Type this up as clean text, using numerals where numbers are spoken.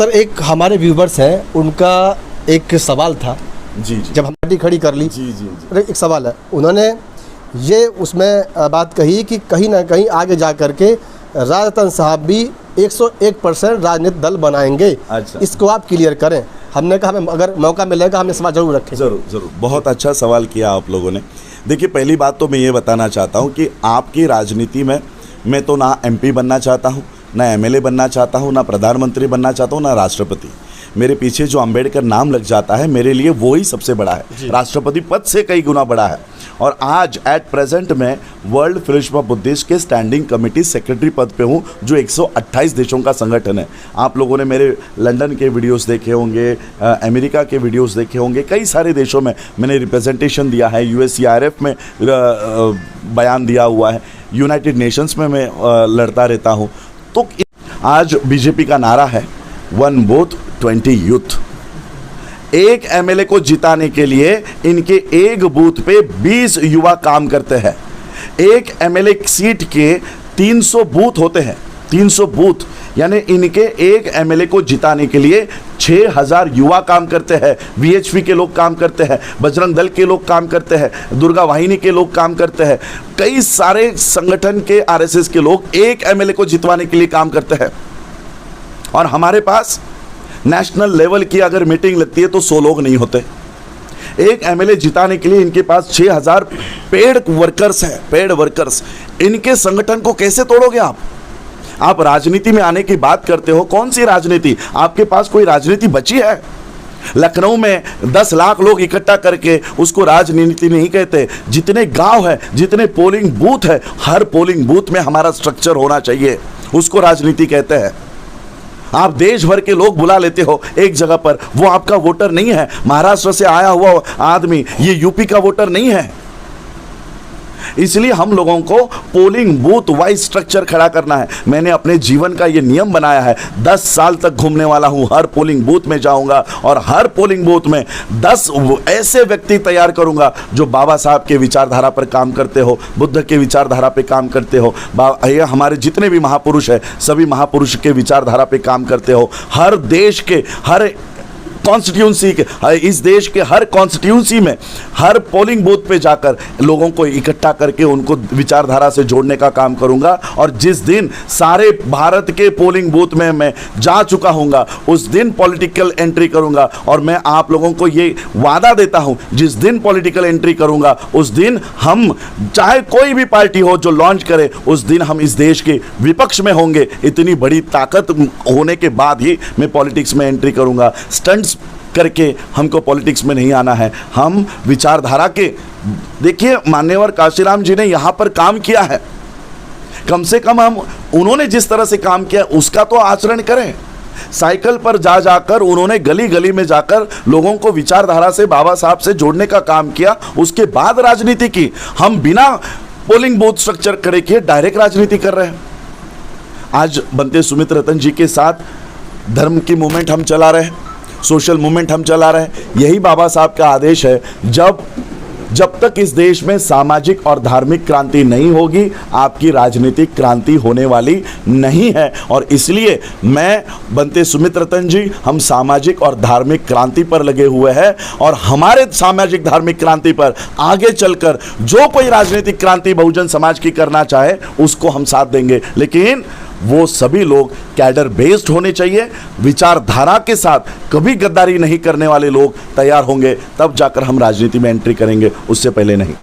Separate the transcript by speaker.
Speaker 1: Sir एक हमारे viewers हैं, उनका एक सवाल था।
Speaker 2: जी जी।
Speaker 1: जब हम पार्टी खड़ी कर ली,
Speaker 2: जी जी जी।
Speaker 1: एक सवाल है, उन्होंने ये उसमें बात कही कि कहीं ना कहीं आगे जा कर के राजतन साहब भी 101% राजनीतिक दल बनाएंगे।
Speaker 2: अच्छा।
Speaker 1: इसको आप क्लियर करें। हमने कहा हमें अगर मौका मिलेगा हमने सवाल जरूर रखें।
Speaker 2: ज़रूर ज़रूर, बहुत अच्छा सवाल किया आप लोगों ने। देखिए, पहली बात तो मैं ये बताना चाहता हूँ कि आपकी राजनीति में मैं तो ना एमपी बनना चाहता हूँ, ना एमएलए बनना चाहता हूँ, ना प्रधानमंत्री बनना चाहता हूँ, ना राष्ट्रपति। मेरे पीछे जो अंबेडकर नाम लग जाता है मेरे लिए वो ही सबसे बड़ा है, राष्ट्रपति पद से कई गुना बड़ा है। और आज एट प्रेजेंट मैं वर्ल्ड फेडरेशन ऑफ बुद्धिस्ट के स्टैंडिंग कमेटी सेक्रेटरी पद पे हूँ, जो 128 देशों का संगठन है। आप लोगों ने मेरे लंदन के वीडियोस देखे होंगे, अमेरिका के वीडियोस देखे होंगे, कई सारे देशों में मैंने रिप्रेजेंटेशन दिया है। USCIRF में बयान दिया हुआ है, यूनाइटेड नेशंस में मैं लड़ता रहता हूँ। तो आज बीजेपी का नारा है 1 वोट 20 यूथ। एक एमएलए को जिताने के लिए इनके एक बूथ पे 20 युवा काम करते हैं। एक एमएलए सीट के 300 बूथ होते हैं, 300 बूथ, यानी इनके एक एमएलए को जिताने के लिए 6000 युवा काम करते हैं। VHP के लोग काम करते हैं, बजरंग दल के लोग काम करते हैं, दुर्गा वाहिनी के लोग काम करते हैं, कई सारे संगठन के RSS के लोग एक एमएलए को जितवाने के लिए काम करते हैं। और हमारे पास नेशनल लेवल की अगर मीटिंग लगती है तो 100 लोग नहीं होते। एक एमएलए जिताने के लिए इनके पास 6000 पेड वर्कर्स हैं, पेड वर्कर्स। इनके संगठन को कैसे तोड़ोगे आप? आप राजनीति में आने की बात करते हो, कौन सी राजनीति? आपके पास कोई राजनीति बची है? लखनऊ में 10 लाख लोग इकट्ठा करके उसको राजनीति नहीं कहते। जितने गांव है, जितने पोलिंग बूथ है, हर पोलिंग बूथ में हमारा स्ट्रक्चर होना चाहिए, उसको राजनीति कहते हैं। आप देश भर के लोग बुला लेते हो एक जगह पर, वो आपका वोटर नहीं है। महाराष्ट्र से आया हुआ आदमी ये यूपी का वोटर नहीं है। इसलिए हम लोगों को पोलिंग बूथ वाइज स्ट्रक्चर खड़ा करना है। मैंने अपने जीवन का ये नियम बनाया है, 10 साल तक घूमने वाला हूं, हर पोलिंग बूथ में जाऊंगा और हर पोलिंग बूथ में 10 ऐसे व्यक्ति तैयार करूंगा जो बाबा साहब के विचारधारा पर काम करते हो, बुद्ध के विचारधारा पे काम करते हो, हमारे जितने भी महापुरुष है सभी महापुरुष के विचारधारा पे काम करते हो। हर देश के हर कॉन्स्टिट्यूंसी के, इस देश के हर कॉन्स्टिट्यूंसी में हर पोलिंग बूथ पे जाकर लोगों को इकट्ठा करके उनको विचारधारा से जोड़ने का काम करूंगा। और जिस दिन सारे भारत के पोलिंग बूथ में मैं जा चुका हूंगा उस दिन पॉलिटिकल एंट्री करूंगा। और मैं आप लोगों को ये वादा देता हूं, जिस दिन पॉलिटिकल एंट्री करूंगा उस दिन हम, चाहे कोई भी पार्टी हो जो लॉन्च करे, उस दिन हम इस देश के विपक्ष में होंगे। इतनी बड़ी ताकत होने के बाद ही मैं पॉलिटिक्स में एंट्री करूंगा। स्टंट्स करके हमको पॉलिटिक्स में नहीं आना है। हम विचारधारा के, देखिए मान्यवर काशीराम जी ने यहाँ पर काम किया है, कम से कम हम उन्होंने जिस तरह से काम किया उसका तो आचरण करें। साइकिल पर जाकर उन्होंने गली गली में जाकर लोगों को विचारधारा से बाबा साहब से जोड़ने का काम किया, उसके बाद राजनीति की। हम बिना पोलिंग बूथ स्ट्रक्चर खड़े किए डायरेक्ट राजनीति कर रहे हैं। आज बनते सुमित रतन जी के साथ धर्म की मूवमेंट हम चला रहे हैं, सोशल मूवमेंट हम चला रहे हैं। यही बाबा साहब का आदेश है, जब तक इस देश में सामाजिक और धार्मिक क्रांति नहीं होगी आपकी राजनीतिक क्रांति होने वाली नहीं है। और इसलिए मैं बनते सुमित रतन जी, हम सामाजिक और धार्मिक क्रांति पर लगे हुए हैं। और हमारे सामाजिक धार्मिक क्रांति पर आगे चलकर जो कोई राजनीतिक क्रांति बहुजन समाज की करना चाहे उसको हम साथ देंगे। लेकिन वो सभी लोग कैडर बेस्ड होने चाहिए, विचारधारा के साथ कभी गद्दारी नहीं करने वाले लोग तैयार होंगे, तब जाकर हम राजनीति में एंट्री करेंगे, उससे पहले नहीं।